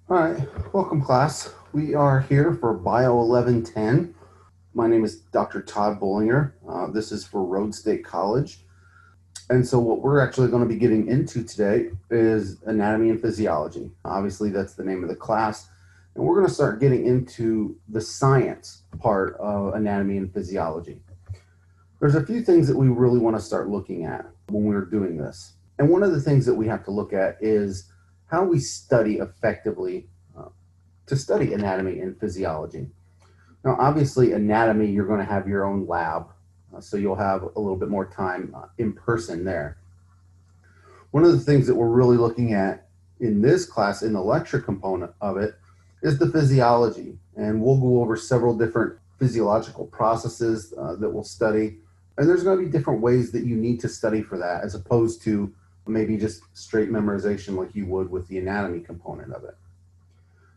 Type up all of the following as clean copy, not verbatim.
All right, welcome class. We are here for Bio 1110. My name is Dr. Todd Bollinger. This is for Rhodes State College. And so what we're actually going to be getting into today is anatomy and physiology. Obviously, that's the name of the class. And we're going to start getting into the science part of anatomy and physiology. There's a few things that we really want to start looking at when we're doing this. And one of the things that we have to look at is how we study effectively to study anatomy and physiology. Now, obviously, anatomy, you're going to have your own lab, so you'll have a little bit more time in person there. One of the things that we're really looking at in this class, in the lecture component of it, is the physiology. And we'll go over several different physiological processes that we'll study. And there's going to be different ways that you need to study for that, as opposed to maybe just straight memorization like you would with the anatomy component of it.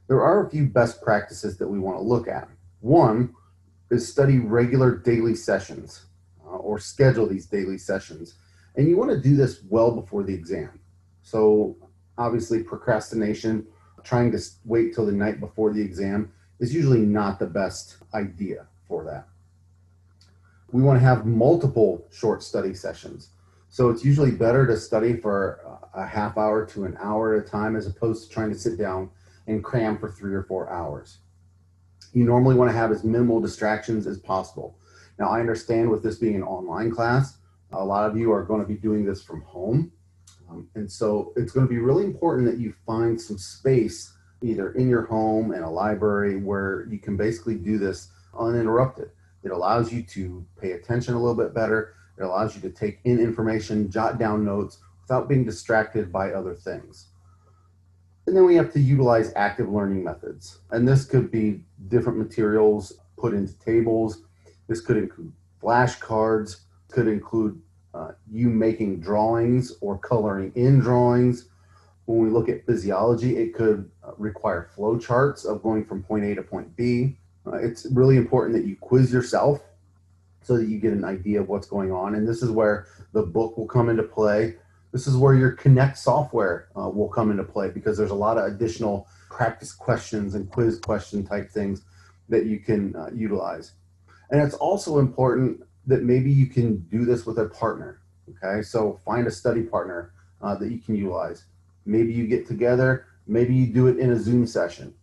There are a few best practices that we want to look at. One is study regular daily sessions or schedule these daily sessions. And you want to do this well before the exam. So obviously procrastination, trying to wait till the night before the exam is usually not the best idea for that. We want to have multiple short study sessions. So it's usually better to study for a half hour to an hour at a time as opposed to trying to sit down and cram for 3 or 4 hours. You normally want to have as minimal distractions as possible. Now, I understand with this being an online class, a lot of you are going to be doing this from home. And so it's going to be really important that you find some space either in your home and a library where you can basically do this uninterrupted. It allows you to pay attention a little bit better. It allows you to take in information, jot down notes without being distracted by other things. And then we have to utilize active learning methods. And this could be different materials put into tables. This could include flashcards, could include you making drawings or coloring in drawings. When we look at physiology, it could require flow charts of going from point A to point B. It's really important that you quiz yourself so that you get an idea of what's going on. And this is where the book will come into play. This is where your Connect software will come into play, because there's a lot of additional practice questions and quiz question type things that you can utilize. And it's also important that maybe you can do this with a partner. Okay, so find a study partner that you can utilize. Maybe you get together, maybe you do it in a Zoom session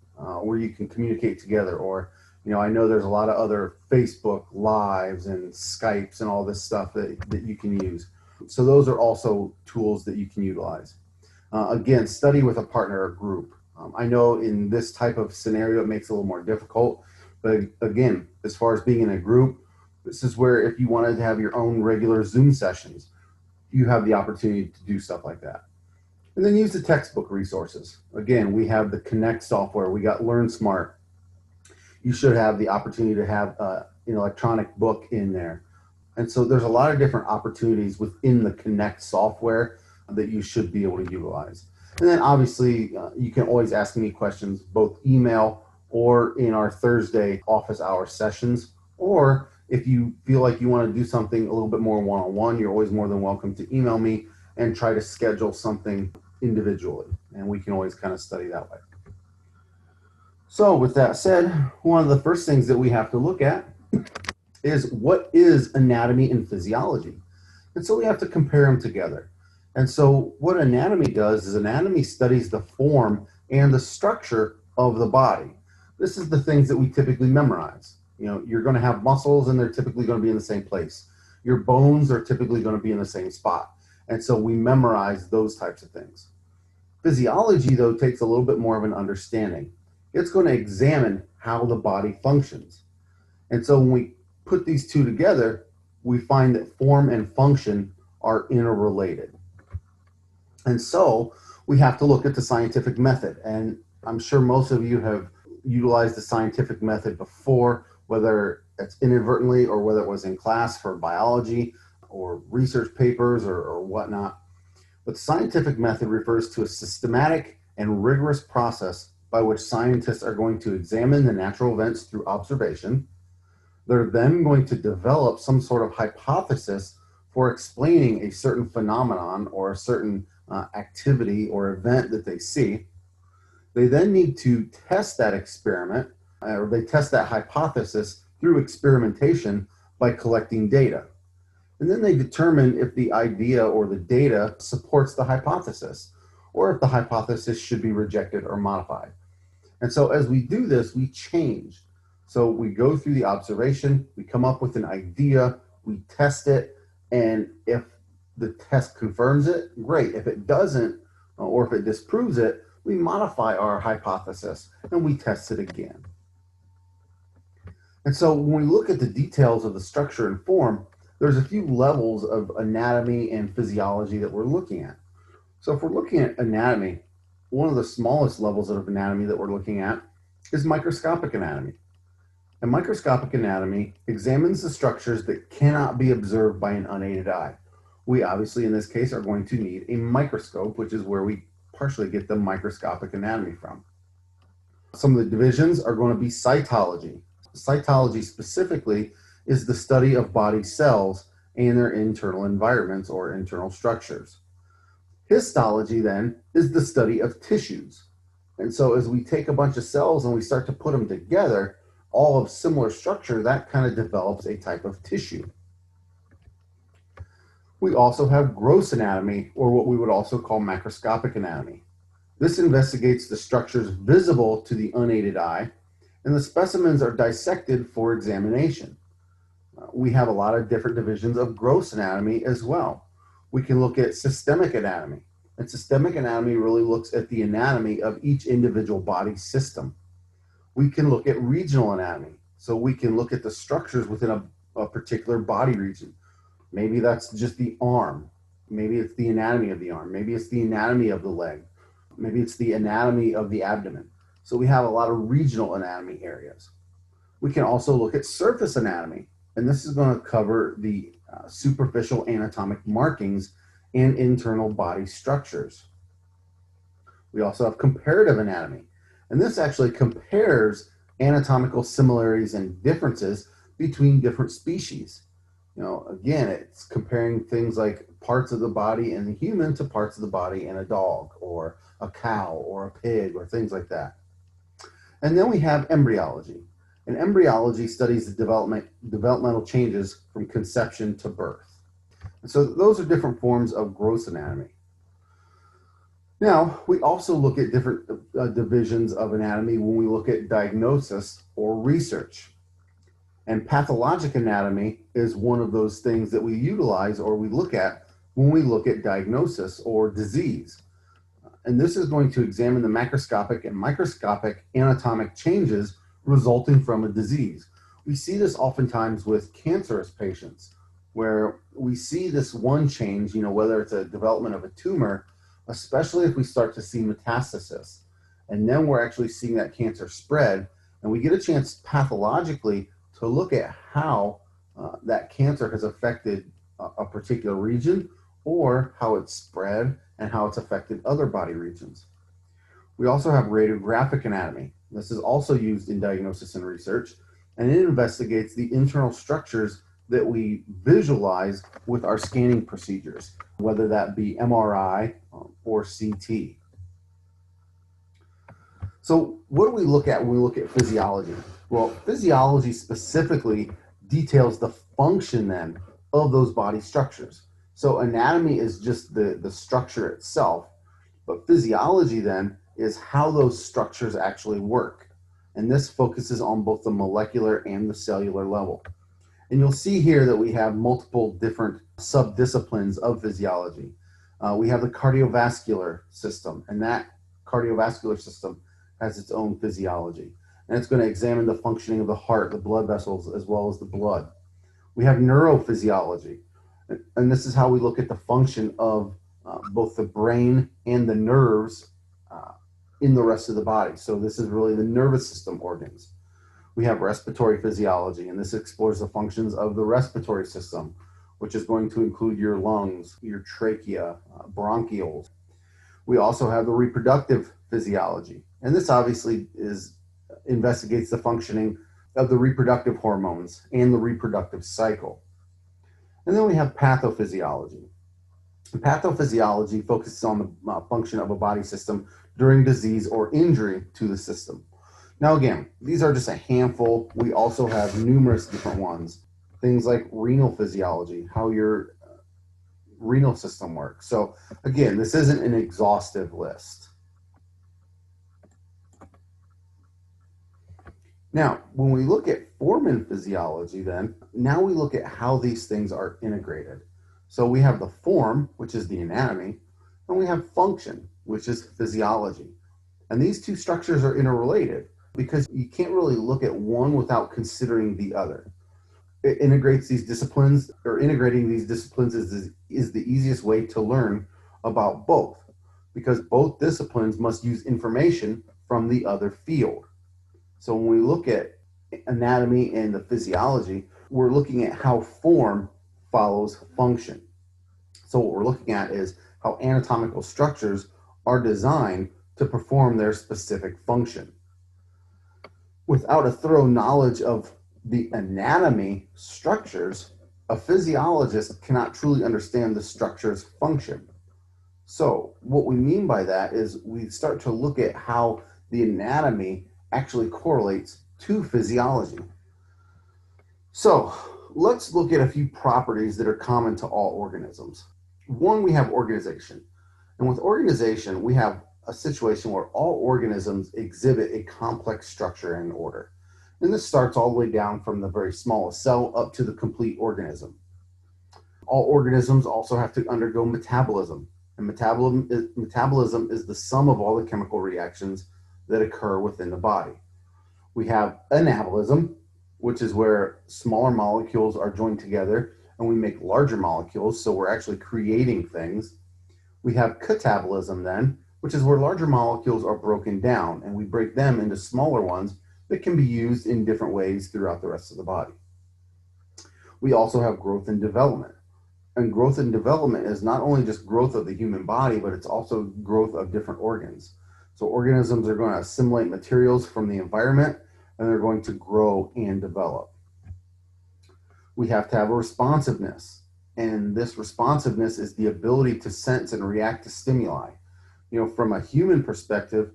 where you can communicate together. Or, I know there's a lot of other Facebook Lives and Skypes and all this stuff that you can use. So those are also tools that you can utilize. Again, study with a partner or group. I know in this type of scenario, it makes it a little more difficult. But again, as far as being in a group, this is where if you wanted to have your own regular Zoom sessions, you have the opportunity to do stuff like that. And then use the textbook resources. Again, we have the Connect software. We got LearnSmart. You should have the opportunity to have an electronic book in there. And so there's a lot of different opportunities within the Connect software that you should be able to utilize. And then obviously, you can always ask me questions, both email or in our Thursday office hour sessions. Or if you feel like you want to do something a little bit more one-on-one, you're always more than welcome to email me and try to schedule something individually. And we can always kind of study that way. So with that said, one of the first things that we have to look at is what is anatomy and physiology? And so we have to compare them together. And so what anatomy does is anatomy studies the form and the structure of the body. This is the things that we typically memorize. You're going to have muscles and they're typically going to be in the same place. Your bones are typically going to be in the same spot. And so we memorize those types of things. Physiology, though, takes a little bit more of an understanding. It's going to examine how the body functions. And so when we put these two together, we find that form and function are interrelated. And so we have to look at the scientific method. And I'm sure most of you have utilized the scientific method before, whether it's inadvertently or whether it was in class for biology or research papers or whatnot. But the scientific method refers to a systematic and rigorous process by which scientists are going to examine the natural events through observation. They're then going to develop some sort of hypothesis for explaining a certain phenomenon or a certain activity or event that they see. They then need to test that experiment, or they test that hypothesis through experimentation by collecting data. And then they determine if the idea or the data supports the hypothesis, or if the hypothesis should be rejected or modified. And so as we do this, we change. So we go through the observation, we come up with an idea, we test it, and if the test confirms it, great. If it doesn't, or if it disproves it, we modify our hypothesis and we test it again. And so when we look at the details of the structure and form, there's a few levels of anatomy and physiology that we're looking at. So if we're looking at anatomy, one of the smallest levels of anatomy that we're looking at is microscopic anatomy. And microscopic anatomy examines the structures that cannot be observed by an unaided eye. We obviously, in this case, are going to need a microscope, which is where we partially get the microscopic anatomy from. Some of the divisions are going to be cytology. Cytology specifically is the study of body cells and their internal environments or internal structures. Histology then is the study of tissues. And so as we take a bunch of cells and we start to put them together, all of similar structure, that kind of develops a type of tissue. We also have gross anatomy, or what we would also call macroscopic anatomy. This investigates the structures visible to the unaided eye, and the specimens are dissected for examination. We have a lot of different divisions of gross anatomy as well. We can look at systemic anatomy, and systemic anatomy really looks at the anatomy of each individual body system. We can look at regional anatomy, so we can look at the structures within a particular body region. Maybe that's just the arm. Maybe it's the anatomy of the arm. Maybe it's the anatomy of the leg. Maybe it's the anatomy of the abdomen. So we have a lot of regional anatomy areas. We can also look at surface anatomy, and this is going to cover the superficial anatomic markings and internal body structures. We also have comparative anatomy, and this actually compares anatomical similarities and differences between different species. Again, it's comparing things like parts of the body in the human to parts of the body in a dog or a cow or a pig or things like that. And then we have embryology. And embryology studies the developmental changes from conception to birth. And so those are different forms of gross anatomy. Now, we also look at different divisions of anatomy when we look at diagnosis or research. And pathologic anatomy is one of those things that we utilize or we look at when we look at diagnosis or disease. And this is going to examine the macroscopic and microscopic anatomic changes resulting from a disease. We see this oftentimes with cancerous patients, where we see this one change, whether it's a development of a tumor, especially if we start to see metastasis. And then we're actually seeing that cancer spread, and we get a chance pathologically to look at how that cancer has affected a particular region, or how it's spread and how it's affected other body regions. We also have radiographic anatomy. This is also used in diagnosis and research, and it investigates the internal structures that we visualize with our scanning procedures, whether that be MRI or CT. So what do we look at when we look at physiology? Well, physiology specifically details the function then of those body structures. So anatomy is just the structure itself, but physiology then is how those structures actually work. And this focuses on both the molecular and the cellular level. And you'll see here that we have multiple different subdisciplines of physiology. We have the cardiovascular system, and that cardiovascular system has its own physiology. And it's going to examine the functioning of the heart, the blood vessels, as well as the blood. We have neurophysiology, and this is how we look at the function of both the brain and the nerves in the rest of the body. So this is really the nervous system organs. We have respiratory physiology, and this explores the functions of the respiratory system, which is going to include your lungs, your trachea, bronchioles. We also have the reproductive physiology, and this obviously investigates the functioning of the reproductive hormones and the reproductive cycle. And then we have pathophysiology. Pathophysiology focuses on the function of a body system during disease or injury to the system. Now, again, these are just a handful. We also have numerous different ones. Things like renal physiology, how your renal system works. So, again, this isn't an exhaustive list. Now, when we look at foreman physiology, then, now we look at how these things are integrated. So we have the form, which is the anatomy, and we have function, which is physiology. And these two structures are interrelated because you can't really look at one without considering the other. It integrates these disciplines, or integrating these disciplines is the easiest way to learn about both, because both disciplines must use information from the other field. So when we look at anatomy and the physiology, we're looking at how form follows function. So what we're looking at is how anatomical structures are designed to perform their specific function. Without a thorough knowledge of the anatomy structures, a physiologist cannot truly understand the structure's function. So what we mean by that is we start to look at how the anatomy actually correlates to physiology. So let's look at a few properties that are common to all organisms. One, we have organization. And with organization, we have a situation where all organisms exhibit a complex structure and order. And this starts all the way down from the very smallest cell up to the complete organism. All organisms also have to undergo metabolism. And metabolism is the sum of all the chemical reactions that occur within the body. We have anabolism, which is where smaller molecules are joined together and we make larger molecules, so we're actually creating things. We have catabolism then, which is where larger molecules are broken down and we break them into smaller ones that can be used in different ways throughout the rest of the body. We also have growth and development. And growth and development is not only just growth of the human body, but it's also growth of different organs. So organisms are going to assimilate materials from the environment and they're going to grow and develop. We have to have a responsiveness. And this responsiveness is the ability to sense and react to stimuli. From a human perspective,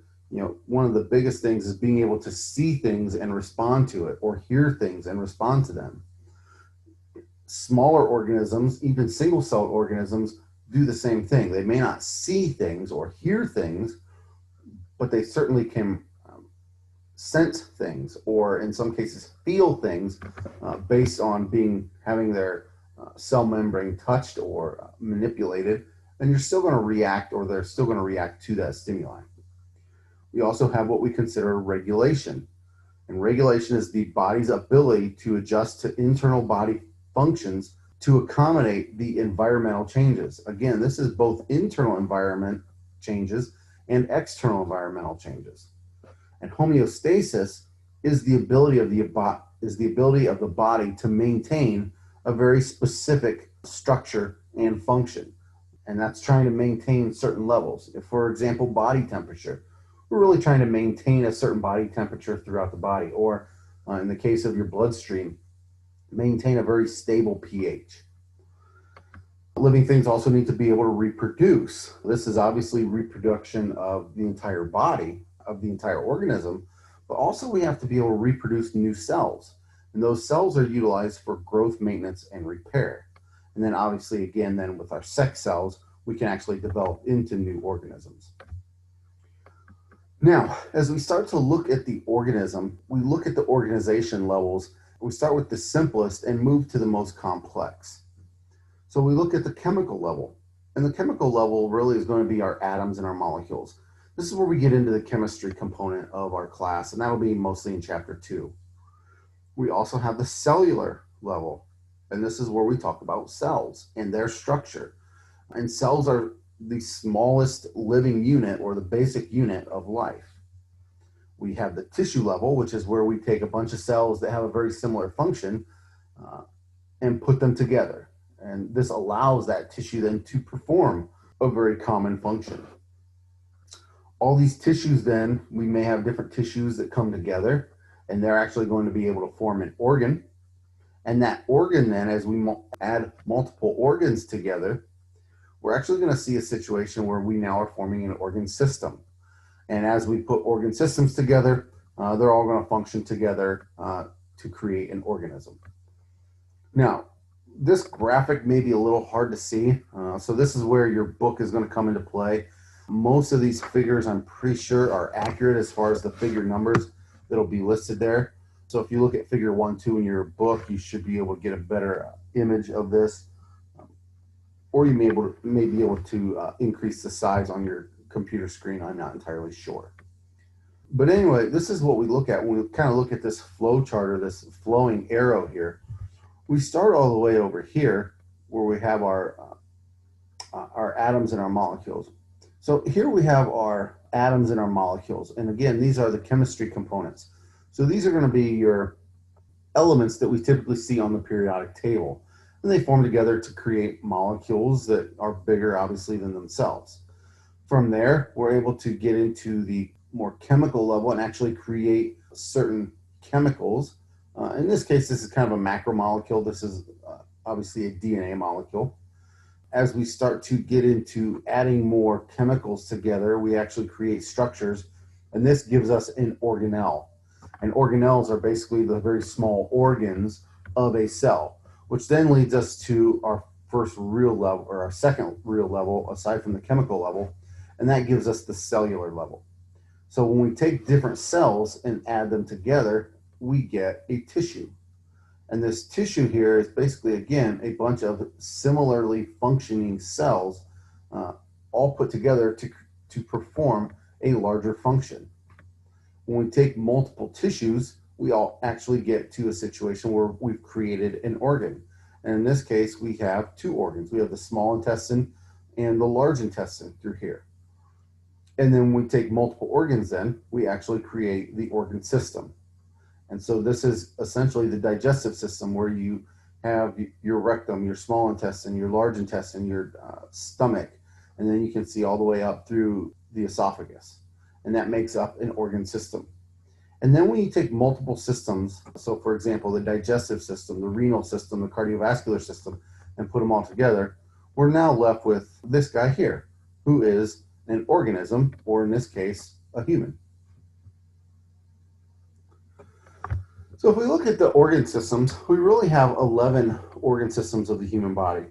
one of the biggest things is being able to see things and respond to it, or hear things and respond to them. Smaller organisms, even single-celled organisms, do the same thing. They may not see things or hear things, but they certainly can sense things, or in some cases feel things based on having their cell membrane touched or manipulated, and you're still going to react, or they're still going to react to that stimuli. We also have what we consider regulation. And regulation is the body's ability to adjust to internal body functions to accommodate the environmental changes. Again, this is both internal environment changes and external environmental changes. And homeostasis is the ability of the body to maintain a very specific structure and function. And that's trying to maintain certain levels. If, for example, body temperature, we're really trying to maintain a certain body temperature throughout the body, or in the case of your bloodstream, maintain a very stable pH. Living things also need to be able to reproduce. This is obviously reproduction of the entire body, of the entire organism, but also we have to be able to reproduce new cells. And those cells are utilized for growth, maintenance, and repair. And then obviously, again, then with our sex cells, we can actually develop into new organisms. Now, as we start to look at the organism, we look at the organization levels. We start with the simplest and move to the most complex. So we look at the chemical level. And the chemical level really is going to be our atoms and our molecules. This is where we get into the chemistry component of our class, and that'll be mostly in chapter 2. We also have the cellular level, and this is where we talk about cells and their structure. And cells are the smallest living unit, or the basic unit of life. We have the tissue level, which is where we take a bunch of cells that have a very similar function and put them together. And this allows that tissue then to perform a very common function. All these tissues then, we may have different tissues that come together, and they're actually going to be able to form an organ. And that organ then, as we add multiple organs together, we're actually going to see a situation where we now are forming an organ system. And as we put organ systems together, they're all going to function together to create an organism. Now, this graphic may be a little hard to see, so this is where your book is going to come into play. Most of these figures, I'm pretty sure, are accurate as far as the figure numbers that'll be listed there. So if you look at figure 1, 2 in your book, you should be able to get a better image of this. Or you may be able to increase the size on your computer screen. I'm not entirely sure. But anyway, this is what we look at when we kind of look at this flow chart or this flowing arrow here. We start all the way over here where we have our atoms and our molecules. So here we have our atoms and our molecules. And again, these are the chemistry components. So these are going to be your elements that we typically see on the periodic table. And they form together to create molecules that are bigger, obviously, than themselves. From there, we're able to get into the more chemical level and actually create certain chemicals. In this case, this is kind of a macromolecule. This is obviously a DNA molecule. As we start to get into adding more chemicals together, we actually create structures, and this gives us an organelle. And organelles are basically the very small organs of a cell, which then leads us to our first real level, or our second real level, aside from the chemical level, and that gives us the cellular level. So when we take different cells and add them together, we get a tissue. And this tissue here is basically, again, a bunch of similarly functioning cells all put together to perform a larger function. When we take multiple tissues, we all actually get to a situation where we've created an organ. And in this case, we have two organs. We have the small intestine and the large intestine through here. And then when we take multiple organs, then we actually create the organ system. And so this is essentially the digestive system, where you have your rectum, your small intestine, your large intestine, your stomach, and then you can see all the way up through the esophagus. And that makes up an organ system. And then when you take multiple systems, so for example, the digestive system, the renal system, the cardiovascular system, and put them all together, we're now left with this guy here, who is an organism, or in this case, a human. So if we look at the organ systems, we really have 11 organ systems of the human body.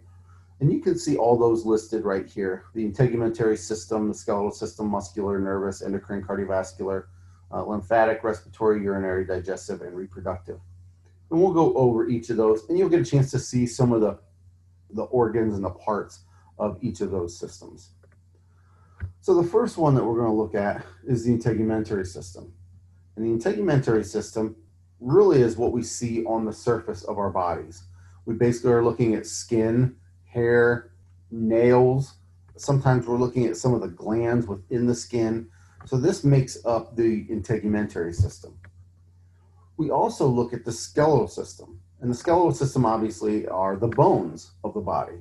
And you can see all those listed right here: the integumentary system, the skeletal system, muscular, nervous, endocrine, cardiovascular, lymphatic, respiratory, urinary, digestive, and reproductive. And we'll go over each of those, and you'll get a chance to see some of the organs and the parts of each of those systems. So the first one that we're going to look at is the integumentary system. And the integumentary system really is what we see on the surface of our bodies. We basically are looking at skin, hair, nails. Sometimes we're looking at some of the glands within the skin. So this makes up the integumentary system. We also look at the skeletal system. And the skeletal system obviously are the bones of the body.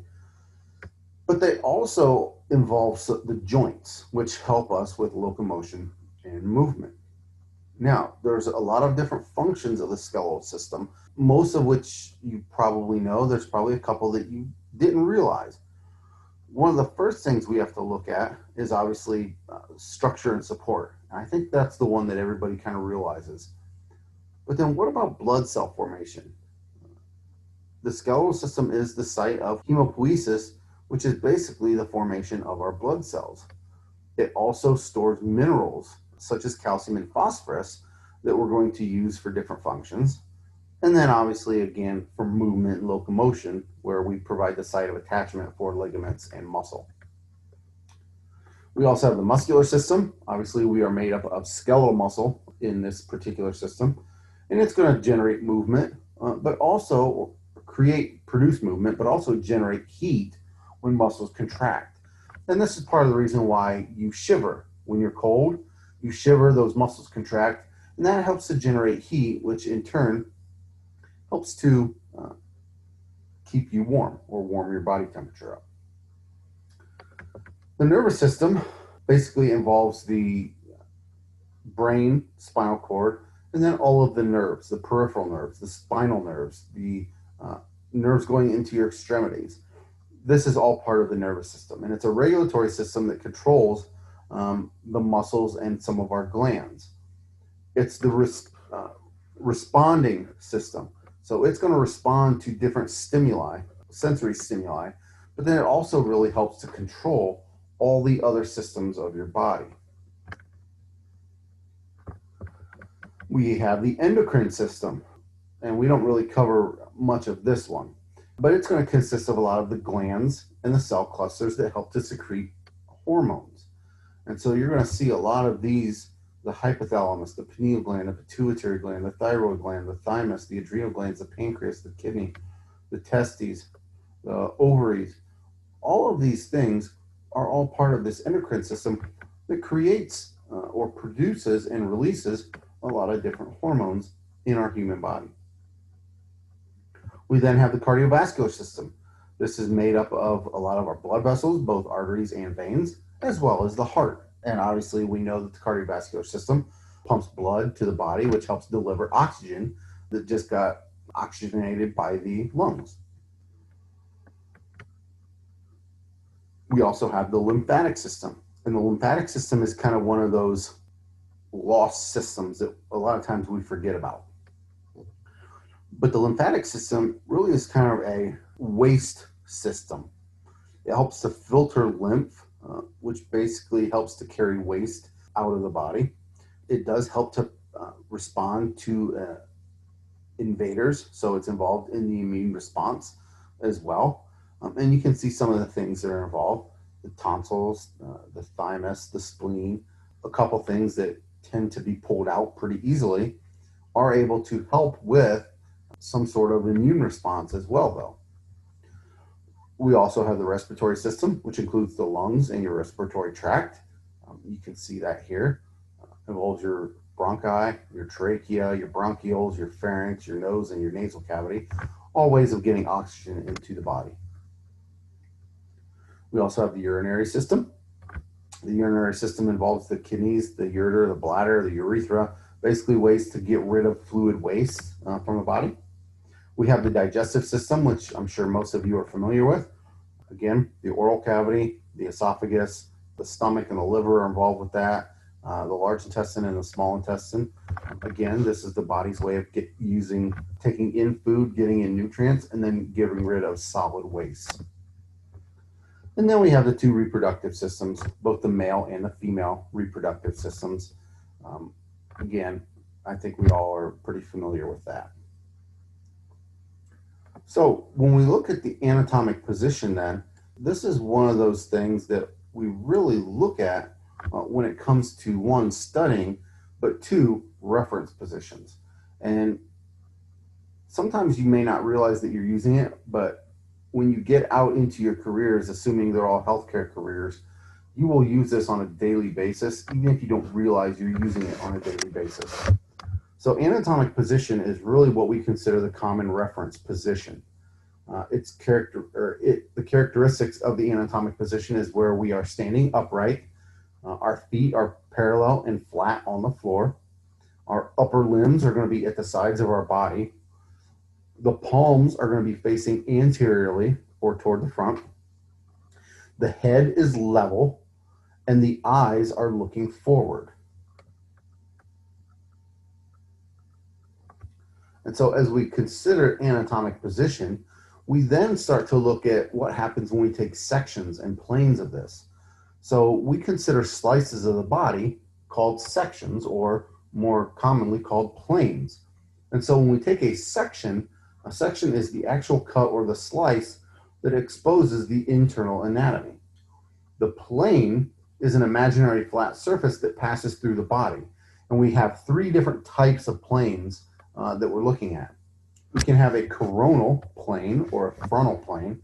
But they also involve the joints, which help us with locomotion and movement. Now, there's a lot of different functions of the skeletal system, most of which you probably know. There's probably a couple that you didn't realize. One of the first things we have to look at is obviously structure and support. And I think that's the one that everybody kind of realizes. But then what about blood cell formation? The skeletal system is the site of hemopoiesis, which is basically the formation of our blood cells. It also stores minerals such as calcium and phosphorus that we're going to use for different functions. And then obviously, again, for movement and locomotion, where we provide the site of attachment for ligaments and muscle. We also have the muscular system. Obviously, we are made up of skeletal muscle in this particular system, and it's going to generate movement, but also produce movement, but also generate heat when muscles contract. And this is part of the reason why you shiver. When you're cold, you shiver, those muscles contract, and that helps to generate heat, which in turn helps to keep you warm, or warm your body temperature up. The nervous system basically involves the brain, spinal cord, and then all of the nerves, the peripheral nerves, the spinal nerves, the nerves going into your extremities. This is all part of the nervous system, and it's a regulatory system that controls the muscles and some of our glands. It's the responding system. So it's going to respond to different stimuli, sensory stimuli, but then it also really helps to control all the other systems of your body. We have the endocrine system, and we don't really cover much of this one, but it's going to consist of a lot of the glands and the cell clusters that help to secrete hormones. And so you're going to see a lot of these: the hypothalamus, the pineal gland, the pituitary gland, the thyroid gland, the thymus, the adrenal glands, the pancreas, the kidney, the testes, the ovaries. All of these things are all part of this endocrine system that creates or produces and releases a lot of different hormones in our human body. We then have the cardiovascular system. This is made up of a lot of our blood vessels, both arteries and veins, as well as the heart. And obviously, we know that the cardiovascular system pumps blood to the body, which helps deliver oxygen that just got oxygenated by the lungs. We also have the lymphatic system. And the lymphatic system is kind of one of those lost systems that a lot of times we forget about. But the lymphatic system really is kind of a waste system. It helps to filter lymph, which basically helps to carry waste out of the body. It does help to respond to invaders, so it's involved in the immune response as well. And you can see some of the things that are involved: the tonsils, the thymus, the spleen. A couple things that tend to be pulled out pretty easily are able to help with some sort of immune response as well, though. We also have the respiratory system, which includes the lungs and your respiratory tract. You can see that here. It involves your bronchi, your trachea, your bronchioles, your pharynx, your nose, and your nasal cavity, all ways of getting oxygen into the body. We also have the urinary system. The urinary system involves the kidneys, the ureter, the bladder, the urethra, basically ways to get rid of fluid waste from the body. We have the digestive system, which I'm sure most of you are familiar with. Again, the oral cavity, the esophagus, the stomach and the liver are involved with that. The large intestine and the small intestine. Again, this is the body's way of taking in food, getting in nutrients, and then getting rid of solid waste. And then we have the two reproductive systems, both the male and the female reproductive systems. Again, I think we all are pretty familiar with that. So when we look at the anatomic position, then, this is one of those things that we really look at when it comes to, one, studying, but two, reference positions. And sometimes you may not realize that you're using it, but when you get out into your careers, assuming they're all healthcare careers, you will use this on a daily basis, even if you don't realize you're using it on a daily basis. So anatomic position is really what we consider the common reference position. The characteristics of the anatomic position is where we are standing upright. Our feet are parallel and flat on the floor. Our upper limbs are going to be at the sides of our body. The palms are going to be facing anteriorly or toward the front. The head is level, and the eyes are looking forward. And so as we consider anatomic position, we then start to look at what happens when we take sections and planes of this. So we consider slices of the body called sections, or more commonly called planes. And so when we take a section is the actual cut or the slice that exposes the internal anatomy. The plane is an imaginary flat surface that passes through the body. And we have three different types of planes that we're looking at. We can have a coronal plane or a frontal plane.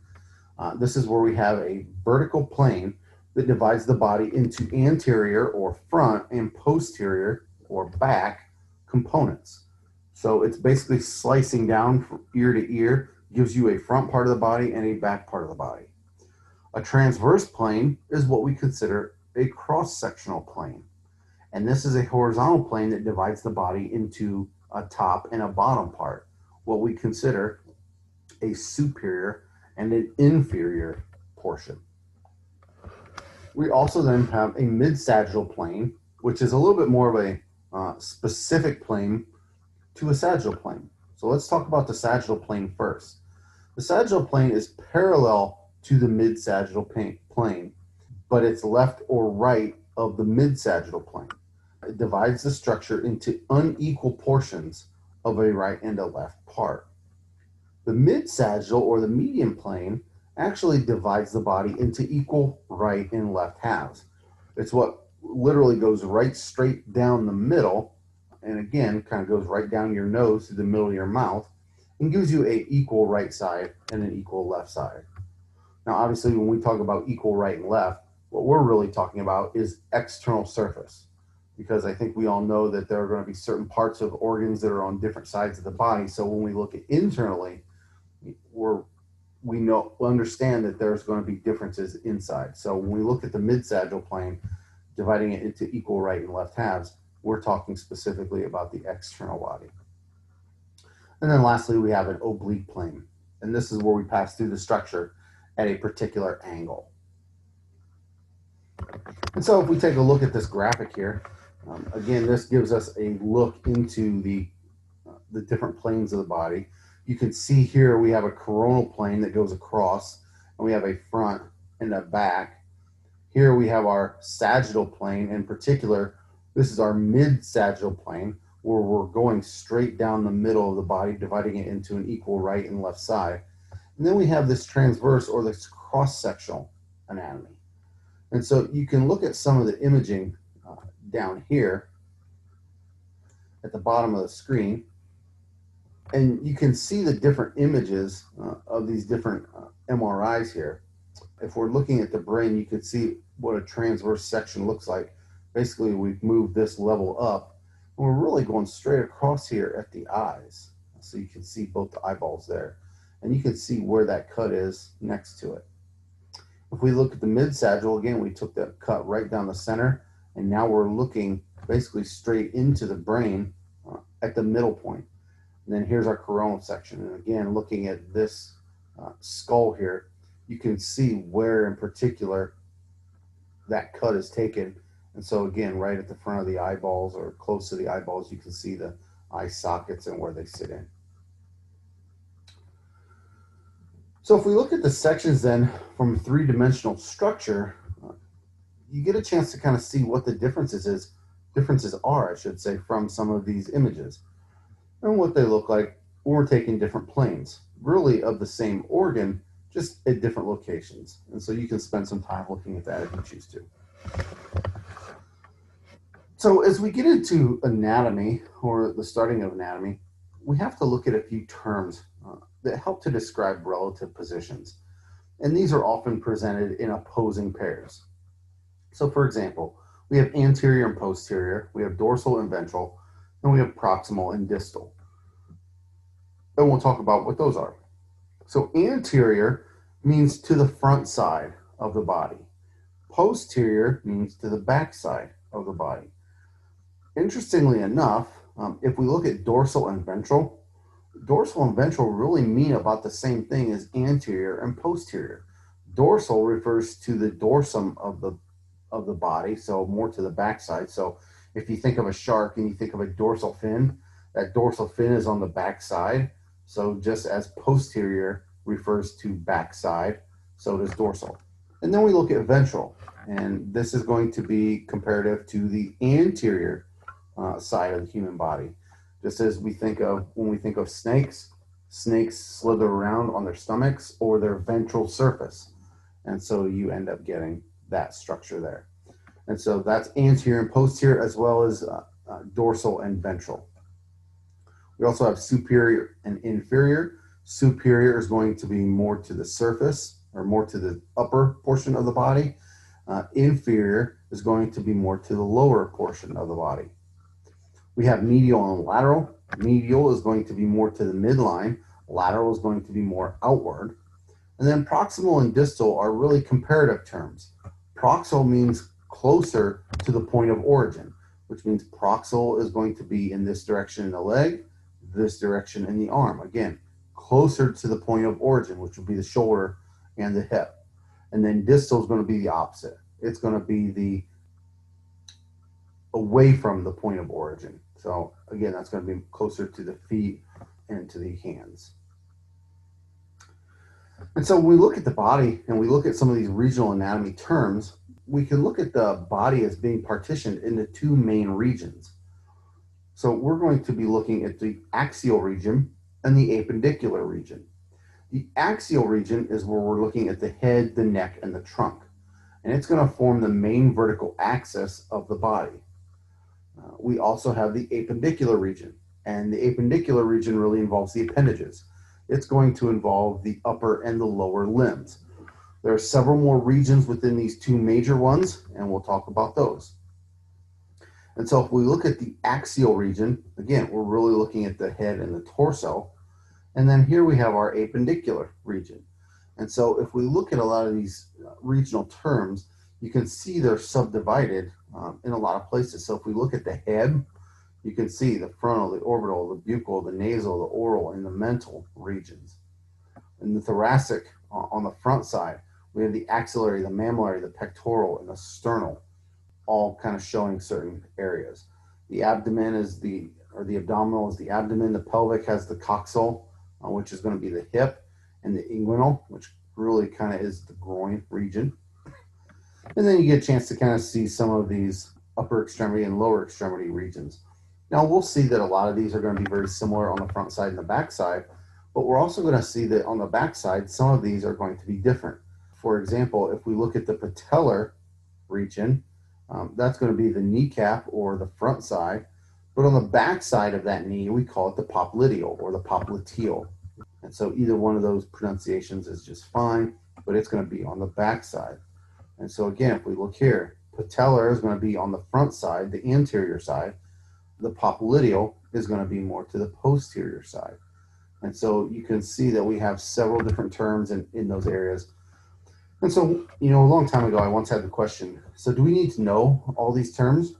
This is where we have a vertical plane that divides the body into anterior or front and posterior or back components. So it's basically slicing down from ear to ear, gives you a front part of the body and a back part of the body. A transverse plane is what we consider a cross-sectional plane. And this is a horizontal plane that divides the body into a top and a bottom part, what we consider a superior and an inferior portion. We also then have a mid-sagittal plane, which is a little bit more of a specific plane to a sagittal plane. So let's talk about the sagittal plane first. The sagittal plane is parallel to the mid-sagittal plane, but it's left or right of the mid-sagittal plane. It divides the structure into unequal portions of a right and a left part. The mid-sagittal or the median plane actually divides the body into equal right and left halves. It's what literally goes right straight down the middle, and again kind of goes right down your nose to the middle of your mouth, and gives you an equal right side and an equal left side. Now obviously when we talk about equal right and left, what we're really talking about is external surface, because I think we all know that there are going to be certain parts of organs that are on different sides of the body. So when we look at internally, we understand that there's going to be differences inside. So when we look at the mid-sagittal plane, dividing it into equal right and left halves, we're talking specifically about the external body. And then lastly, we have an oblique plane. And this is where we pass through the structure at a particular angle. And so if we take a look at this graphic here, again, this gives us a look into the different planes of the body. You can see here we have a coronal plane that goes across, and we have a front and a back. Here we have our sagittal plane. In particular, this is our mid-sagittal plane, where we're going straight down the middle of the body, dividing it into an equal right and left side. And then we have this transverse or this cross-sectional anatomy. And so you can look at some of the imaging down here at the bottom of the screen, and you can see the different images of these different MRIs here. If we're looking at the brain, you can see what a transverse section looks like. Basically, we've moved this level up, and we're really going straight across here at the eyes. So you can see both the eyeballs there, and you can see where that cut is next to it. If we look at the mid-sagittal, again, we took that cut right down the center, and now we're looking basically straight into the brain at the middle point. And then here's our coronal section. And again, looking at this skull here, you can see where in particular that cut is taken. And so again, right at the front of the eyeballs or close to the eyeballs, you can see the eye sockets and where they sit in. So if we look at the sections then from a three-dimensional structure, you get a chance to kind of see what the differences are, I should say, from some of these images, and what they look like when we're taking different planes, really of the same organ, just at different locations. And so you can spend some time looking at that if you choose to. So as we get into anatomy, or the starting of anatomy, we have to look at a few terms that help to describe relative positions. And these are often presented in opposing pairs. So for example, we have anterior and posterior, we have dorsal and ventral, and we have proximal and distal. And we'll talk about what those are. So anterior means to the front side of the body. Posterior means to the back side of the body. Interestingly enough, if we look at dorsal and ventral really mean about the same thing as anterior and posterior. Dorsal refers to the dorsum of the body, so more to the backside. So if you think of a shark and you think of a dorsal fin, that dorsal fin is on the backside. So just as posterior refers to backside, so does dorsal. And then we look at ventral, and this is going to be comparative to the anterior side of the human body. Just as we think of when we think of snakes slither around on their stomachs or their ventral surface. And so you end up getting that structure there. And so that's anterior and posterior, as well as dorsal and ventral. We also have superior and inferior. Superior is going to be more to the surface or more to the upper portion of the body. Inferior is going to be more to the lower portion of the body. We have medial and lateral. Medial is going to be more to the midline. Lateral is going to be more outward. And then proximal and distal are really comparative terms. Proximal means closer to the point of origin, which means proximal is going to be in this direction in the leg, this direction in the arm. Again, closer to the point of origin, which would be the shoulder and the hip. And then distal is going to be the opposite. It's going to be the away from the point of origin. So again, that's going to be closer to the feet and to the hands. And so when we look at the body and we look at some of these regional anatomy terms, we can look at the body as being partitioned into two main regions. So we're going to be looking at the axial region and the appendicular region. The axial region is where we're looking at the head, the neck, and the trunk. And it's going to form the main vertical axis of the body. We also have the appendicular region. And the appendicular region really involves the appendages. It's going to involve the upper and the lower limbs. There are several more regions within these two major ones, and we'll talk about those. And so if we look at the axial region, again, we're really looking at the head and the torso. And then here we have our appendicular region. And so if we look at a lot of these regional terms, you can see they're subdivided in a lot of places. So if we look at the head, you can see the frontal, the orbital, the buccal, the nasal, the oral, and the mental regions. In the thoracic, on the front side, we have the axillary, the mammillary, the pectoral, and the sternal, all kind of showing certain areas. The abdomen is the abdominal is the abdomen. The pelvic has the coxal, which is going to be the hip, and the inguinal, which really kind of is the groin region. And then you get a chance to kind of see some of these upper extremity and lower extremity regions. Now we'll see that a lot of these are going to be very similar on the front side and the back side, but we're also going to see that on the back side, some of these are going to be different. For example, if we look at the patellar region, that's going to be the kneecap or the front side, but on the back side of that knee, we call it the popliteal or the popliteal. And so either one of those pronunciations is just fine, but it's going to be on the back side. And so again, if we look here, patellar is going to be on the front side, the anterior side. The popliteal is going to be more to the posterior side. And so you can see that we have several different terms in those areas. And so, a long time ago, I once had the question, so do we need to know all these terms?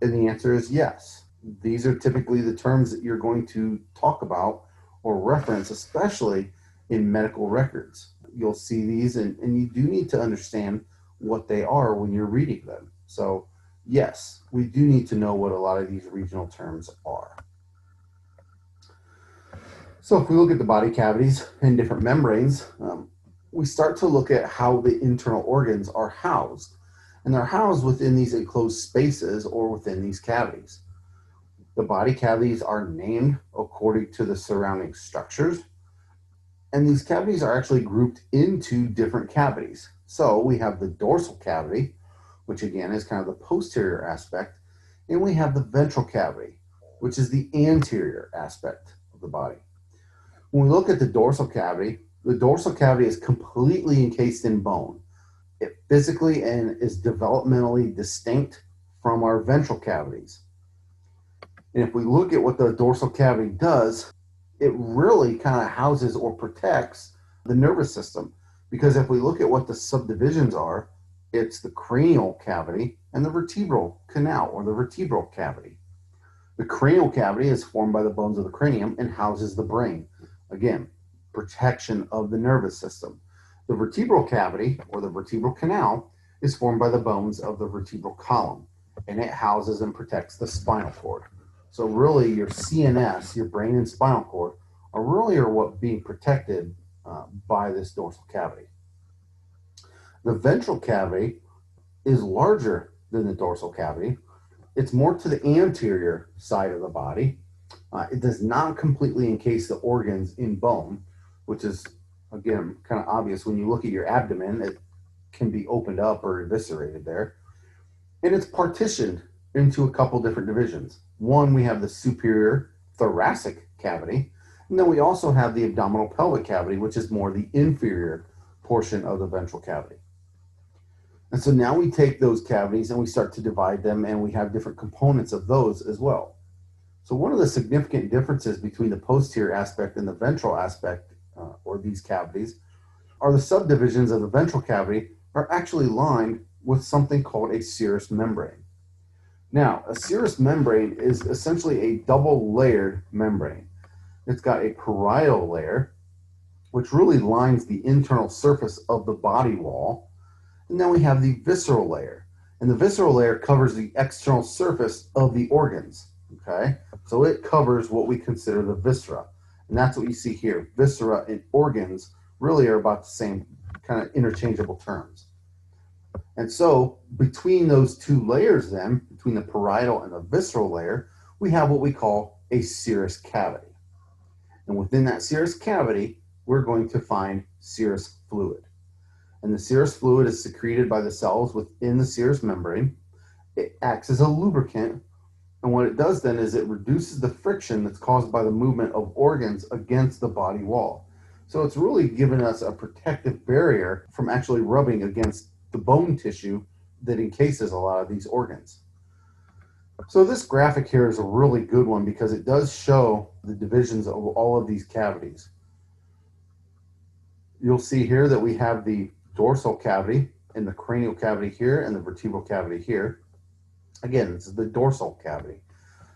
And the answer is yes. These are typically the terms that you're going to talk about or reference, especially in medical records. You'll see these and you do need to understand what they are when you're reading them. So yes, we do need to know what a lot of these regional terms are. So if we look at the body cavities and different membranes, we start to look at how the internal organs are housed. And they're housed within these enclosed spaces or within these cavities. The body cavities are named according to the surrounding structures. And these cavities are actually grouped into different cavities. So we have the dorsal cavity, which again is kind of the posterior aspect. And we have the ventral cavity, which is the anterior aspect of the body. When we look at the dorsal cavity is completely encased in bone. It physically and is developmentally distinct from our ventral cavities. And if we look at what the dorsal cavity does, it really kind of houses or protects the nervous system. Because if we look at what the subdivisions are, it's the cranial cavity and the vertebral canal or the vertebral cavity. The cranial cavity is formed by the bones of the cranium and houses the brain. Again, protection of the nervous system. The vertebral cavity or the vertebral canal is formed by the bones of the vertebral column, and it houses and protects the spinal cord. So really your CNS, your brain and spinal cord, are really what being protected by this dorsal cavity. The ventral cavity is larger than the dorsal cavity. It's more to the anterior side of the body. It does not completely encase the organs in bone, which is, again, kind of obvious. When you look at your abdomen, it can be opened up or eviscerated there. And it's partitioned into a couple different divisions. One, we have the superior thoracic cavity, and then we also have the abdominal pelvic cavity, which is more the inferior portion of the ventral cavity. And so now we take those cavities and we start to divide them, and we have different components of those as well. So one of the significant differences between the posterior aspect and the ventral aspect, or these cavities, are the subdivisions of the ventral cavity are actually lined with something called a serous membrane. Now, a serous membrane is essentially a double-layered membrane. it's got a parietal layer, which really lines the internal surface of the body wall. And then we have the visceral layer. And the visceral layer covers the external surface of the organs. Okay? So it covers what we consider the viscera. And that's what you see here. Viscera and organs really are about the same, kind of interchangeable terms. And so between those two layers then, between the parietal and the visceral layer, we have what we call a serous cavity. And within that serous cavity, we're going to find serous fluid. And the serous fluid is secreted by the cells within the serous membrane. It acts as a lubricant. And what it does then is it reduces the friction that's caused by the movement of organs against the body wall. So it's really giving us a protective barrier from actually rubbing against the bone tissue that encases a lot of these organs. So this graphic here is a really good one because it does show the divisions of all of these cavities. You'll see here that we have the dorsal cavity and the cranial cavity here and the vertebral cavity here. Again, this is the dorsal cavity.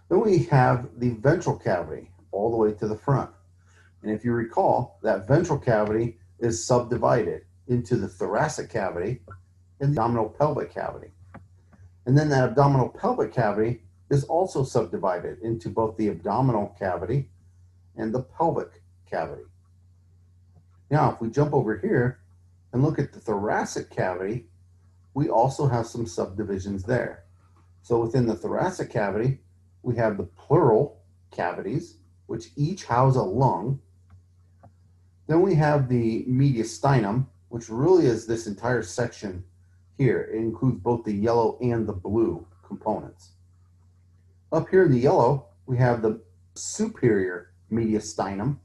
Then we have the ventral cavity all the way to the front. And if you recall, that ventral cavity is subdivided into the thoracic cavity and the abdominal pelvic cavity. And then that abdominal pelvic cavity is also subdivided into both the abdominal cavity and the pelvic cavity. Now, if we jump over here and look at the thoracic cavity, we also have some subdivisions there. So within the thoracic cavity, we have the pleural cavities, which each house a lung. Then we have the mediastinum, which really is this entire section here. It includes both the yellow and the blue components. Up here in the yellow, we have the superior mediastinum.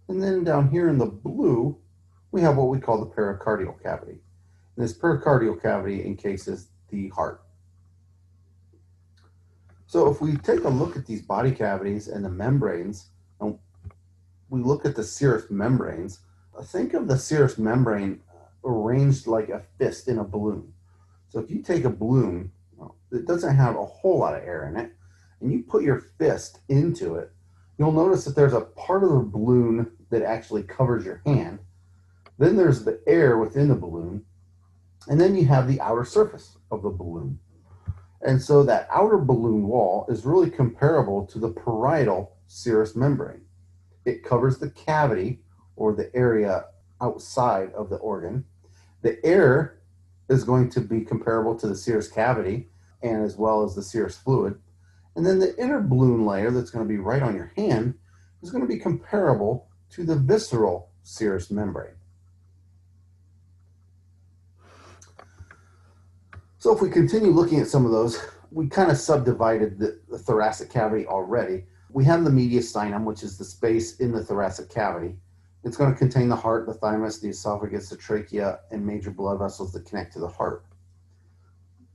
And then down here in the blue, we have what we call the pericardial cavity. And this pericardial cavity encases the heart. So if we take a look at these body cavities and the membranes, and we look at the serous membranes, think of the serous membrane arranged like a fist in a balloon. So if you take a balloon that doesn't have a whole lot of air in it, and you put your fist into it, you'll notice that there's a part of the balloon that actually covers your hand. Then there's the air within the balloon, and then you have the outer surface of the balloon. And so that outer balloon wall is really comparable to the parietal serous membrane. It covers the cavity or the area outside of the organ. The air is going to be comparable to the serous cavity and as well as the serous fluid. And then the inner balloon layer that's going to be right on your hand is going to be comparable to the visceral serous membrane. So if we continue looking at some of those, we kind of subdivided the thoracic cavity already. We have the mediastinum, which is the space in the thoracic cavity. It's going to contain the heart, the thymus, the esophagus, the trachea, and major blood vessels that connect to the heart.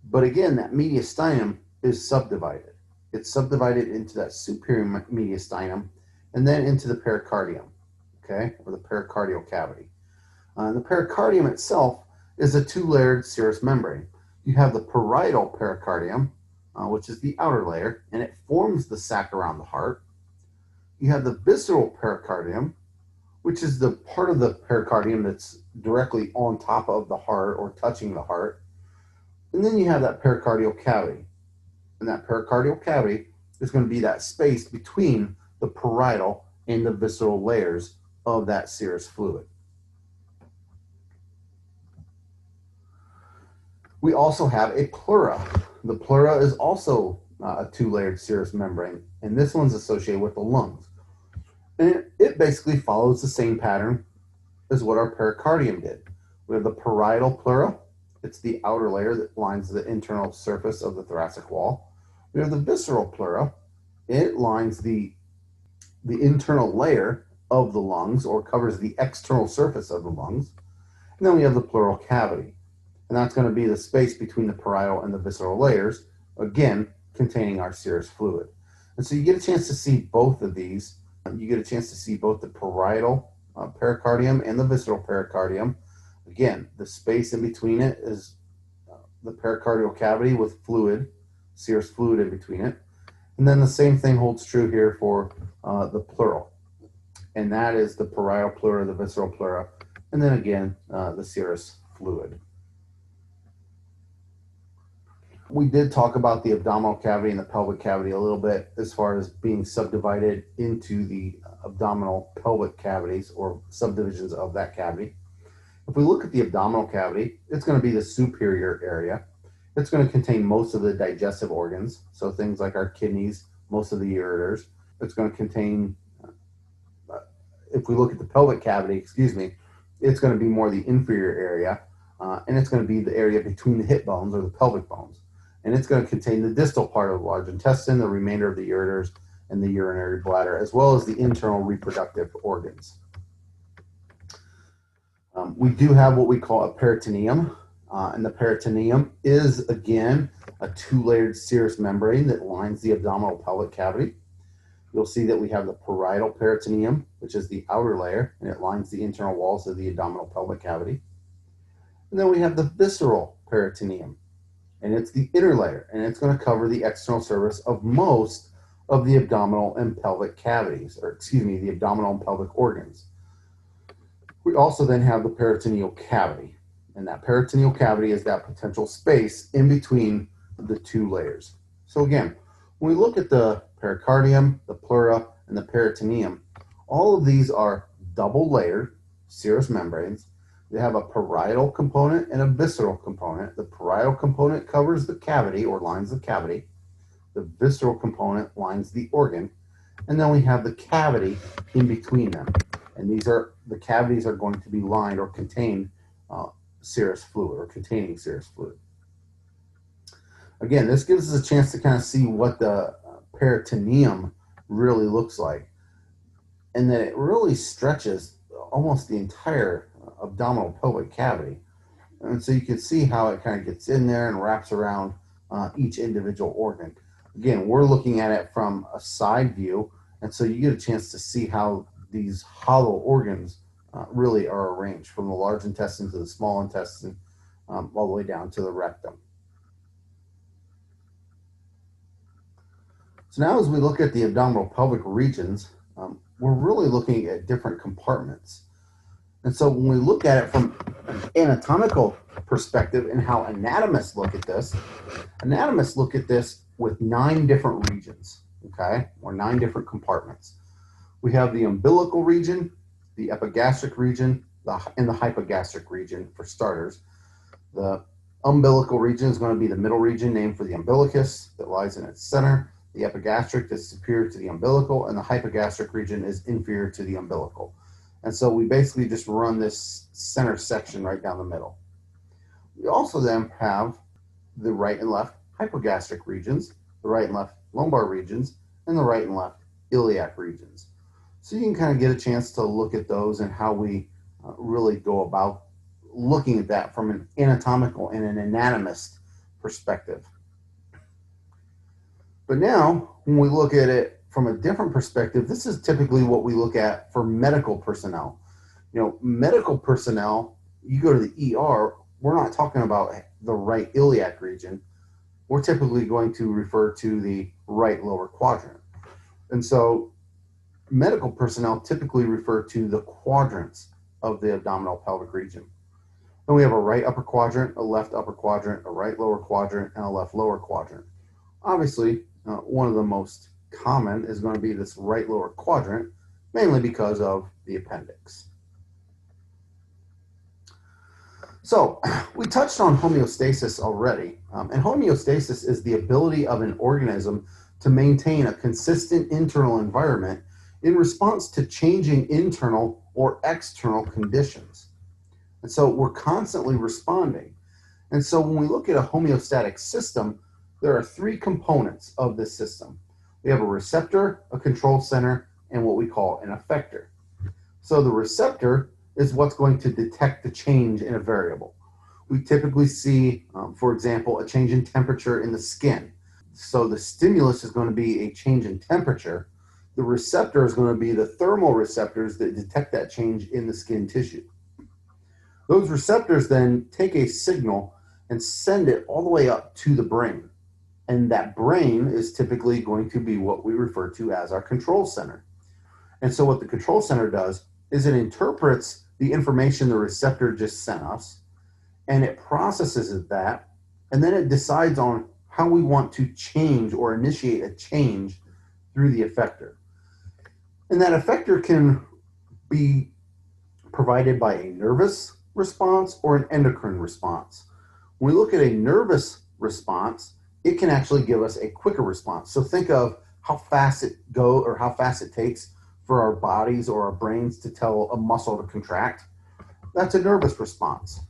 But again, that mediastinum is subdivided. It's subdivided into that superior mediastinum and then into the pericardium, okay, or the pericardial cavity. The pericardium itself is a two-layered serous membrane. You have the parietal pericardium, which is the outer layer, and it forms the sac around the heart. You have the visceral pericardium, which is the part of the pericardium that's directly on top of the heart or touching the heart. And then you have that pericardial cavity. And that pericardial cavity is going to be that space between the parietal and the visceral layers of that serous fluid. We also have a pleura. The pleura is also a two-layered serous membrane, and this one's associated with the lungs. And it basically follows the same pattern as what our pericardium did. We have the parietal pleura. It's the outer layer that lines the internal surface of the thoracic wall. We have the visceral pleura. It lines the internal layer of the lungs, or covers the external surface of the lungs. And then we have the pleural cavity. And that's going to be the space between the parietal and the visceral layers, again, containing our serous fluid. And so you get a chance to see both of these. You get a chance to see both the parietal pericardium and the visceral pericardium. Again, the space in between it is the pericardial cavity with fluid, serous fluid in between it. And then the same thing holds true here for the pleural. and that is the parietal pleura, the visceral pleura, and then again, the serous fluid. We did talk about the abdominal cavity and the pelvic cavity a little bit as far as being subdivided into the abdominal pelvic cavities or subdivisions of that cavity. If we look at the abdominal cavity, it's going to be the superior area. It's going to contain most of the digestive organs, so things like our kidneys, most of the ureters. It's going to contain, if we look at the pelvic cavity, it's going to be more the inferior area, and it's going to be the area between the hip bones or the pelvic bones. And it's going to contain the distal part of the large intestine, the remainder of the ureters, and the urinary bladder, as well as the internal reproductive organs. We do have what we call a peritoneum, and the peritoneum is, again, a two-layered serous membrane that lines the abdominal pelvic cavity. You'll see that we have the parietal peritoneum, which is the outer layer, and it lines the internal walls of the abdominal pelvic cavity. And then we have the visceral peritoneum, and it's the inner layer, and it's going to cover the external surface of most of the abdominal and pelvic cavities, the abdominal and pelvic organs. We also then have the peritoneal cavity, and that peritoneal cavity is that potential space in between the two layers. So again, when we look at the pericardium, the pleura, and the peritoneum, all of these are double-layered serous membranes. They have a parietal component and a visceral component. The parietal component covers the cavity or lines the cavity. The visceral component lines the organ. And then we have the cavity in between them. And the cavities are going to be lined or contain serous fluid or containing serous fluid. Again, this gives us a chance to kind of see what the peritoneum really looks like. And that it really stretches almost the entire abdominal pelvic cavity. And so you can see how it kind of gets in there and wraps around each individual organ. Again, we're looking at it from a side view, and so you get a chance to see how these hollow organs really are arranged from the large intestine to the small intestine, all the way down to the rectum. So now as we look at the abdominal pelvic regions, we're really looking at different compartments. And so when we look at it from an anatomical perspective and how anatomists look at this with 9 different regions, okay, or 9 different compartments. We have the umbilical region, the epigastric region, and the hypogastric region for starters. The umbilical region is going to be the middle region named for the umbilicus that lies in its center. The epigastric is superior to the umbilical, and the hypogastric region is inferior to the umbilical. And so we basically just run this center section right down the middle. We also then have the right and left hypogastric regions, the right and left lumbar regions, and the right and left iliac regions. So you can kind of get a chance to look at those and how we really go about looking at that from an anatomical and an anatomist perspective. But now, when we look at it from a different perspective, this is typically what we look at for medical personnel. Medical personnel, you go to the ER, we're not talking about the right iliac region. We're typically going to refer to the right lower quadrant. And so medical personnel typically refer to the quadrants of the abdominal pelvic region. And we have a right upper quadrant, a left upper quadrant, a right lower quadrant, and a left lower quadrant. Obviously, one of the most common is going to be this right lower quadrant, mainly because of the appendix. So we touched on homeostasis already, and homeostasis is the ability of an organism to maintain a consistent internal environment in response to changing internal or external conditions. And so we're constantly responding. And so when we look at a homeostatic system, there are 3 components of this system. We have a receptor, a control center, and what we call an effector. So the receptor is what's going to detect the change in a variable. We typically see, for example, a change in temperature in the skin. So the stimulus is going to be a change in temperature. The receptor is going to be the thermal receptors that detect that change in the skin tissue. Those receptors then take a signal and send it all the way up to the brain. And that brain is typically going to be what we refer to as our control center. And so what the control center does is it interprets the information the receptor just sent us, and it processes that, and then it decides on how we want to change or initiate a change through the effector. And that effector can be provided by a nervous response or an endocrine response. When we look at a nervous response, it can actually give us a quicker response. So think of how fast how fast it takes for our bodies or our brains to tell a muscle to contract. That's a nervous response.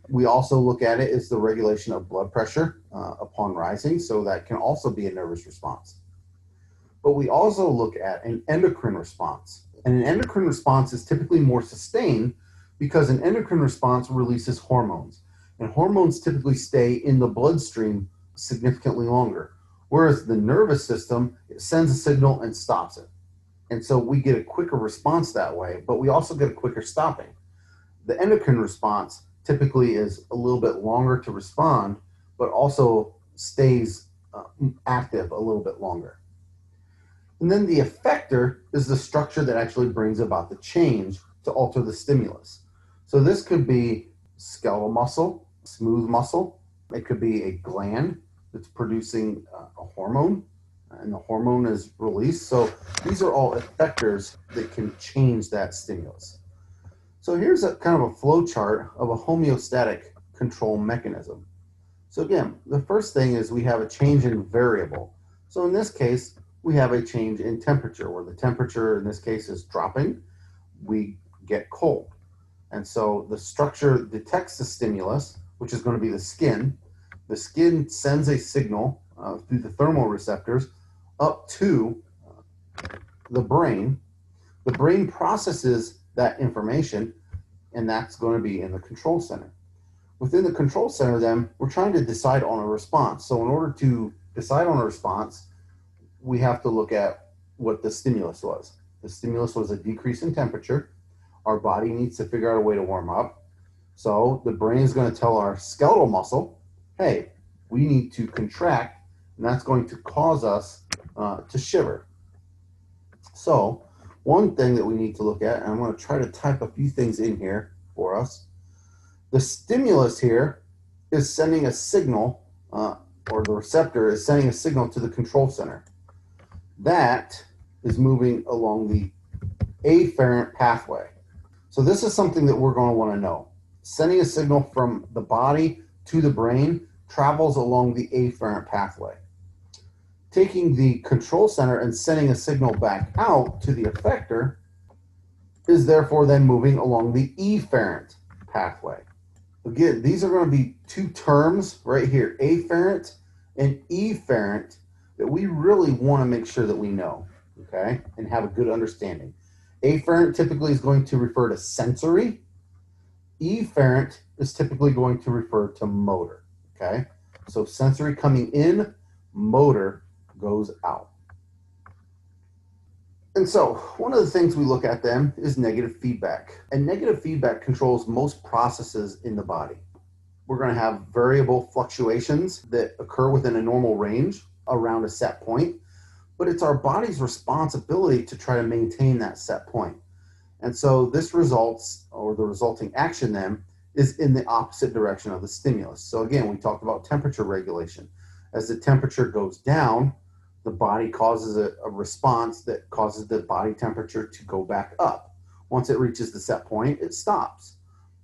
We also look at it as the regulation of blood pressure upon rising, so that can also be a nervous response. But we also look at an endocrine response. And an endocrine response is typically more sustained because an endocrine response releases hormones. And hormones typically stay in the bloodstream significantly longer. Whereas the nervous system, it sends a signal and stops it. And so we get a quicker response that way, but we also get a quicker stopping. The endocrine response typically is a little bit longer to respond, but also stays active a little bit longer. And then the effector is the structure that actually brings about the change to alter the stimulus. So this could be skeletal muscle, smooth muscle. It could be a gland that's producing a hormone, and the hormone is released. So these are all effectors that can change that stimulus. So here's a kind of a flow chart of a homeostatic control mechanism. So again, the first thing is we have a change in variable. So in this case, we have a change in temperature, where the temperature in this case is dropping. We get cold. And so the structure detects the stimulus, which is going to be the skin. The skin sends a signal through the thermal receptors up to the brain. The brain processes that information, and that's going to be in the control center. Within the control center, then, we're trying to decide on a response. So in order to decide on a response, we have to look at what the stimulus was. The stimulus was a decrease in temperature. Our body needs to figure out a way to warm up. So the brain is going to tell our skeletal muscle, hey, we need to contract, and that's going to cause us to shiver. So one thing that we need to look at, and I'm going to try to type a few things in here for us. The stimulus here is sending a signal, or the receptor is sending a signal to the control center. That is moving along the afferent pathway. So this is something that we're going to want to know. Sending a signal from the body to the brain travels along the afferent pathway. Taking the control center and sending a signal back out to the effector is therefore then moving along the efferent pathway. Again, these are going to be two terms right here, afferent and efferent, that we really want to make sure that we know, okay, and have a good understanding. Afferent typically is going to refer to sensory. Efferent is typically going to refer to motor, okay? So sensory coming in, motor goes out. And so one of the things we look at then is negative feedback. And negative feedback controls most processes in the body. We're going to have variable fluctuations that occur within a normal range around a set point, but it's our body's responsibility to try to maintain that set point. And so this results, or the resulting action then, is in the opposite direction of the stimulus. So again, we talked about temperature regulation. As the temperature goes down, the body causes a response that causes the body temperature to go back up. Once it reaches the set point, it stops.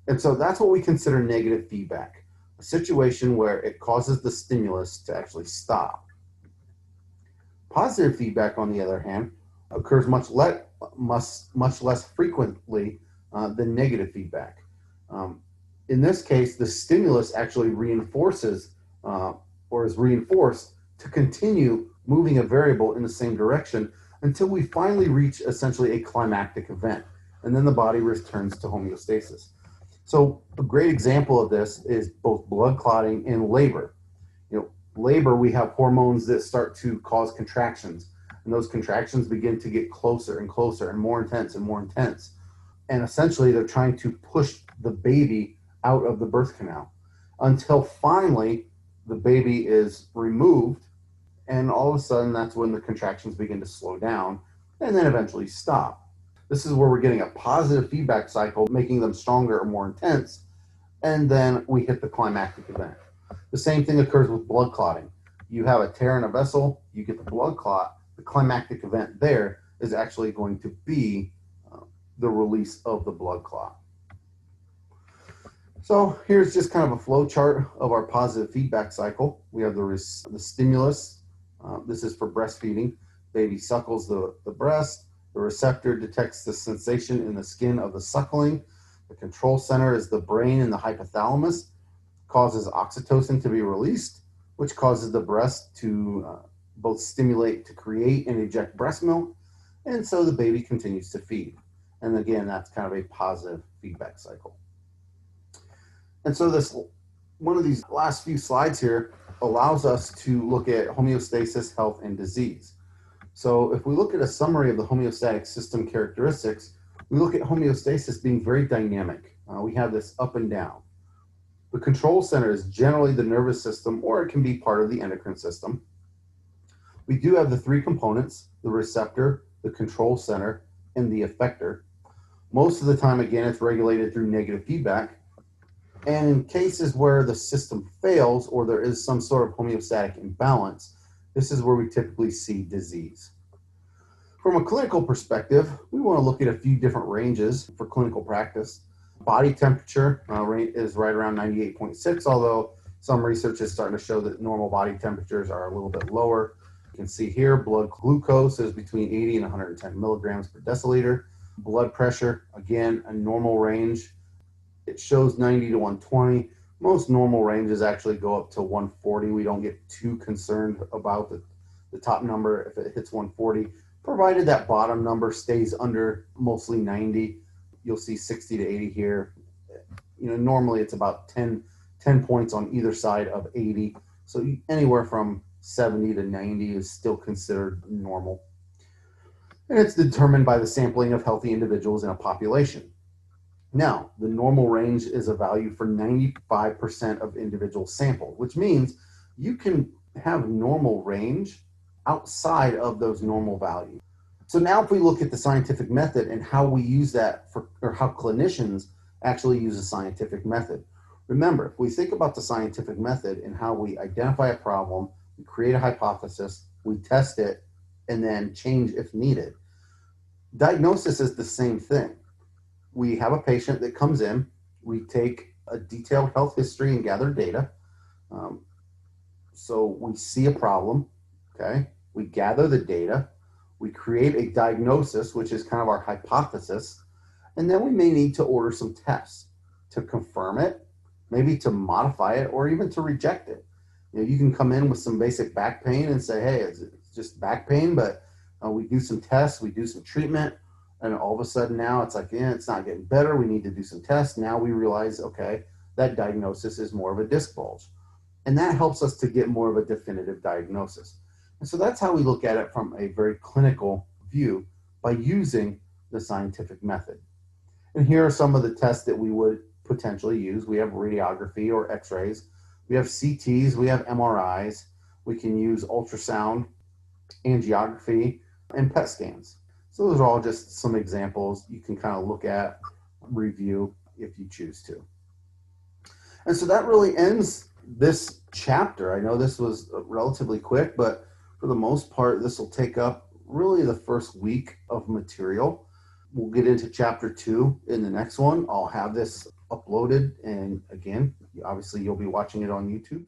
And so that's what we consider negative feedback, a situation where it causes the stimulus to actually stop. Positive feedback, on the other hand, occurs much less frequently than negative feedback. In this case, the stimulus actually reinforces or is reinforced to continue moving a variable in the same direction until we finally reach essentially a climactic event, and then the body returns to homeostasis. So a great example of this is both blood clotting and labor. Labor, we have hormones that start to cause contractions, and those contractions begin to get closer and closer and more intense and more intense. And essentially, they're trying to push the baby out of the birth canal until finally the baby is removed, and all of a sudden, that's when the contractions begin to slow down, and then eventually stop. This is where we're getting a positive feedback cycle, making them stronger or more intense, and then we hit the climactic event. The same thing occurs with blood clotting. You have a tear in a vessel, you get the blood clot. The climactic event there is actually going to be the release of the blood clot. So here's just kind of a flow chart of our positive feedback cycle. We have the stimulus. This is for breastfeeding. Baby suckles the breast. The receptor detects the sensation in the skin of the suckling. The control center is the brain and the hypothalamus. Causes oxytocin to be released, which causes the breast to both stimulate to create and eject breast milk. And so the baby continues to feed. And again, that's kind of a positive feedback cycle. And so this one of these last few slides here allows us to look at homeostasis, health, and disease. So if we look at a summary of the homeostatic system characteristics, we look at homeostasis being very dynamic. We have this up and down. The control center is generally the nervous system, or it can be part of the endocrine system. We do have the three components: the receptor, the control center, and the effector. Most of the time, again, it's regulated through negative feedback. And in cases where the system fails or there is some sort of homeostatic imbalance, this is where we typically see disease. From a clinical perspective, we want to look at a few different ranges for clinical practice. Body temperature is right around 98.6, although some research is starting to show that normal body temperatures are a little bit lower. You can see here blood glucose is between 80 and 110 milligrams per deciliter. Blood pressure, again, a normal range. It shows 90 to 120. Most normal ranges actually go up to 140. We don't get too concerned about the top number if it hits 140, provided that bottom number stays under mostly 90. You'll see 60 to 80 here. Normally it's about 10 points on either side of 80. So anywhere from 70 to 90 is still considered normal. And it's determined by the sampling of healthy individuals in a population. Now, the normal range is a value for 95% of individuals sampled, which means you can have normal range outside of those normal values. So now if we look at the scientific method and how we use that or how clinicians actually use a scientific method. Remember, if we think about the scientific method and how we identify a problem, we create a hypothesis, we test it, and then change if needed. Diagnosis is the same thing. We have a patient that comes in, we take a detailed health history and gather data. So we see a problem, okay? We gather the data, we create a diagnosis, which is kind of our hypothesis, and then we may need to order some tests to confirm it, maybe to modify it, or even to reject it. You can come in with some basic back pain and say, hey, it's just back pain, but we do some tests, we do some treatment, and all of a sudden now it's like, it's not getting better. We need to do some tests. Now we realize, okay, that diagnosis is more of a disc bulge. And that helps us to get more of a definitive diagnosis. And so that's how we look at it from a very clinical view by using the scientific method. And here are some of the tests that we would potentially use. We have radiography or x-rays. We have CTs, we have MRIs. We can use ultrasound, angiography, and PET scans. So those are all just some examples you can kind of look at, review if you choose to. And so that really ends this chapter. I know this was relatively quick, but for the most part, this will take up really the first week of material. We'll get into chapter 2 in the next one. I'll have this uploaded, and again, obviously you'll be watching it on YouTube.